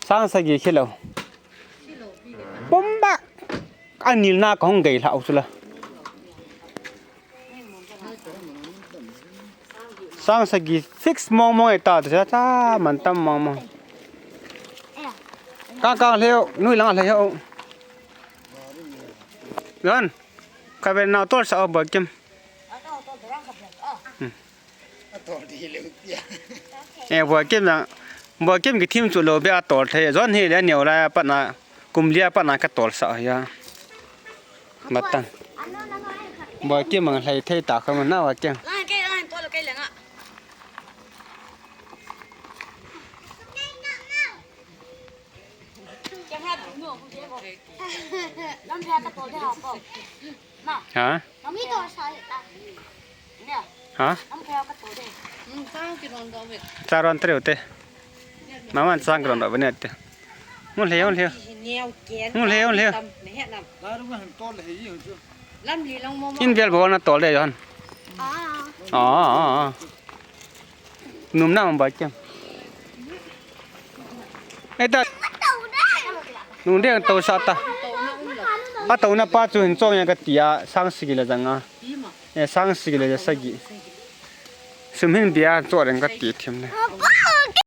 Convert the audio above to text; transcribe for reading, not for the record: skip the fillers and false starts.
sang sagi kilo bomba anil na kong gay la usula sang sagi fix mong eta cha man tam mong ka leo nui lang leo gan ka ben na tol sa ba kemบ่เก็บนะบ่เก็บกี่ทีมจุโลเบียตอลเทย้อนเฮแล้วเหนียวละปะนะกุมเลียปะนะก็ตอลสะยาบัดตันบ่เก็บมันให้เทตาเขามันน่าว่าเก่งตัวละไกลเหลืองอ่ะจะแพ้ถึงหนูคุณเจ๊บอกน้ำแพ้กระโดดได้หรอป่ะน่ะฮะน้ำมีตัวใส่เนี่ยฮะน้ำแพ้กระโดดได้สร้างกินนอนดอมิดจารอนเตรวเตมามันสร้างกรอนแบบนี้เตมุนเลี้ยวมุนเลี้ยวอินเวลบอกว่าตอลเลยย้อนอ๋อนุ่มน้ำมันบ่เก่งไอ้ตานุ่มเรียกโตซาตาป้าโตน่ะป้าจุนจ้องยังกะตีอ่ะสังสิกิเลยจังอ่ะสังสิกิเลยจะสกิสมิงเบียจ่อเรื่องกะตีทิมเลย